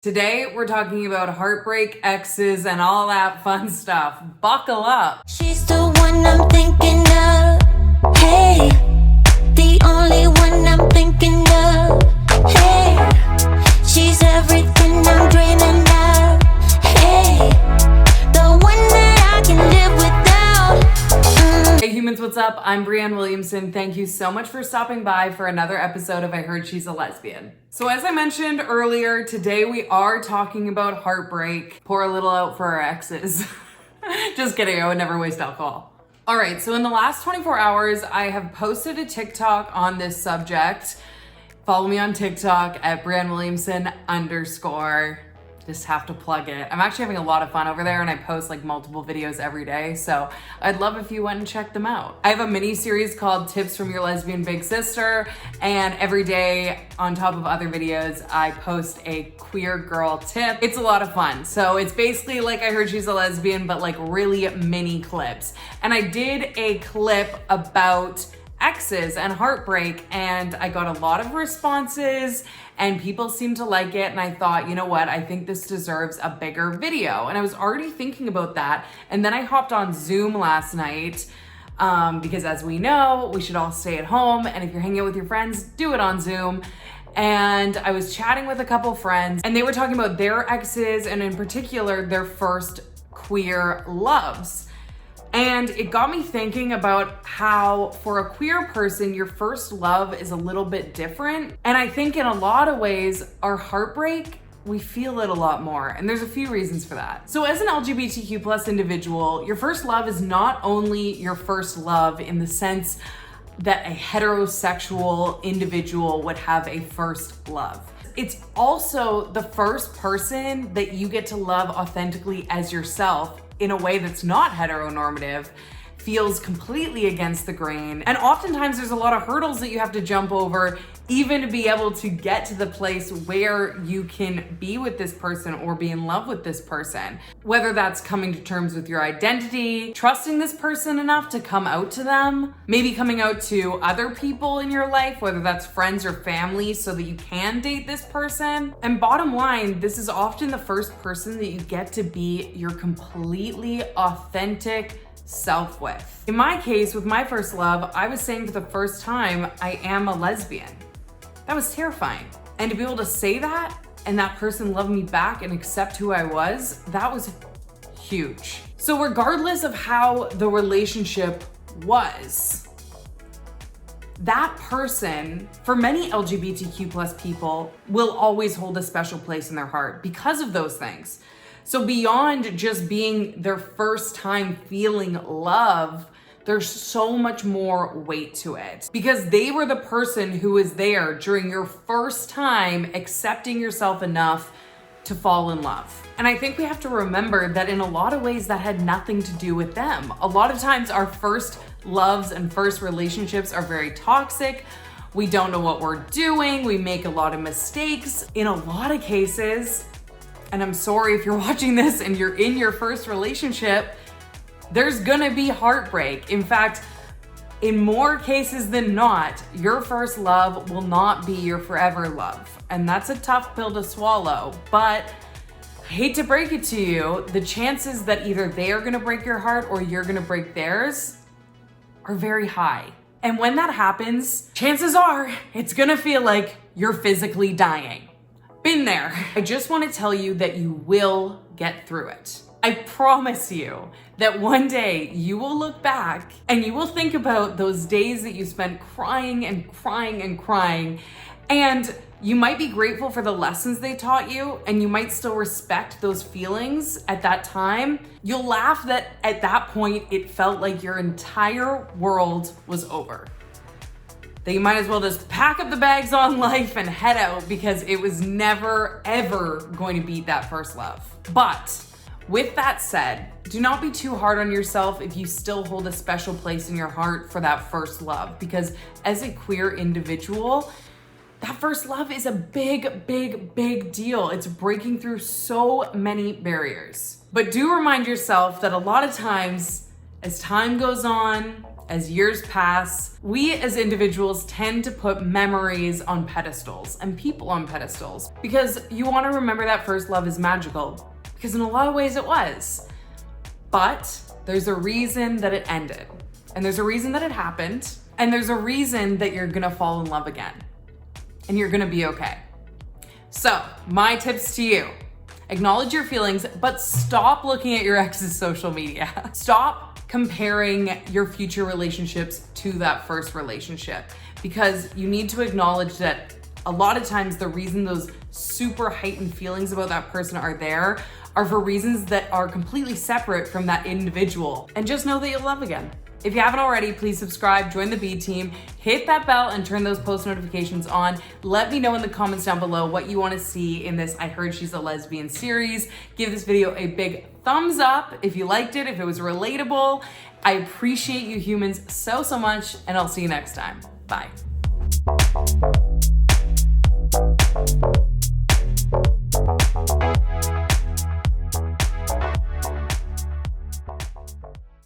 Today, we're talking about heartbreak, exes, and all that fun stuff. Buckle up. She's the one I'm thinking of. Hey, the only one I'm thinking of. Hey, she's everything I'm dreaming of. Hey, the one that I can live without. Hey humans, what's up? I'm Brianne Williamson. Thank you so much for stopping by for another episode of I Heard She's a Lesbian. So as I mentioned earlier, today we are talking about heartbreak. Pour a little out for our exes. Just kidding, I would never waste alcohol. All right, so in the last 24 hours, I have posted a TikTok on this subject. Follow me on TikTok at Brianne Williamson _ Just have to plug it. I'm actually having a lot of fun over there and I post like multiple videos every day. So I'd love if you went and checked them out. I have a mini series called Tips from Your Lesbian Big Sister. And every day on top of other videos, I post a queer girl tip. It's a lot of fun. So it's basically like I Heard She's a Lesbian, but like really mini clips. And I did a clip about exes and heartbreak and I got a lot of responses and people seemed to like it, and I thought, you know what, I think this deserves a bigger video. And I was already thinking about that, and then I hopped on Zoom last night because as we know, we should all stay at home, and if you're hanging out with your friends, do it on Zoom. And I was chatting with a couple friends and they were talking about their exes and in particular their first queer loves. And it got me thinking about how for a queer person, your first love is a little bit different. And I think in a lot of ways, our heartbreak, we feel it a lot more. And there's a few reasons for that. So as an LGBTQ plus individual, your first love is not only your first love in the sense that a heterosexual individual would have a first love. It's also the first person that you get to love authentically as yourself in a way that's not heteronormative, feels completely against the grain. And oftentimes there's a lot of hurdles that you have to jump over even to be able to get to the place where you can be with this person or be in love with this person. Whether that's coming to terms with your identity, trusting this person enough to come out to them, maybe coming out to other people in your life, whether that's friends or family, so that you can date this person. And bottom line, this is often the first person that you get to be your completely authentic self with. In my case, with my first love, I was saying for the first time, I am a lesbian. That was terrifying. And to be able to say that and that person love me back and accept who I was, that was huge. So regardless of how the relationship was, that person, for many LGBTQ plus people, will always hold a special place in their heart because of those things. So beyond just being their first time feeling love, there's so much more weight to it because they were the person who was there during your first time accepting yourself enough to fall in love. And I think we have to remember that in a lot of ways that had nothing to do with them. A lot of times our first loves and first relationships are very toxic. We don't know what we're doing. We make a lot of mistakes. In a lot of cases, and I'm sorry if you're watching this and you're in your first relationship, there's gonna be heartbreak. In fact, in more cases than not, your first love will not be your forever love. And that's a tough pill to swallow, but I hate to break it to you, the chances that either they are gonna break your heart or you're gonna break theirs are very high. And when that happens, chances are it's gonna feel like you're physically dying. Been there. I just want to tell you that you will get through it. I promise you that one day you will look back and you will think about those days that you spent crying and crying and crying, and you might be grateful for the lessons they taught you and you might still respect those feelings at that time. You'll laugh that at that point it felt like your entire world was over. That you might as well just pack up the bags on life and head out because it was never, ever going to beat that first love. But with that said, do not be too hard on yourself if you still hold a special place in your heart for that first love, because as a queer individual, that first love is a big, big, big deal. It's breaking through so many barriers. But do remind yourself that a lot of times, as time goes on, as years pass, we as individuals tend to put memories on pedestals and people on pedestals because you want to remember that first love is magical, because in a lot of ways it was. But there's a reason that it ended, and there's a reason that it happened, and there's a reason that you're gonna fall in love again, and you're gonna be okay. So, my tips to you: acknowledge your feelings, but stop looking at your ex's social media. Stop comparing your future relationships to that first relationship, because you need to acknowledge that a lot of times the reason those super heightened feelings about that person are there are for reasons that are completely separate from that individual. And just know that you'll love again. If you haven't already, please subscribe, join the B team, hit that bell and turn those post notifications on. Let me know in the comments down below what you want to see in this I Heard She's a Lesbian series. Give this video a big thumbs up if you liked it, if it was relatable. I appreciate you humans so much, and I'll see you next time. Bye.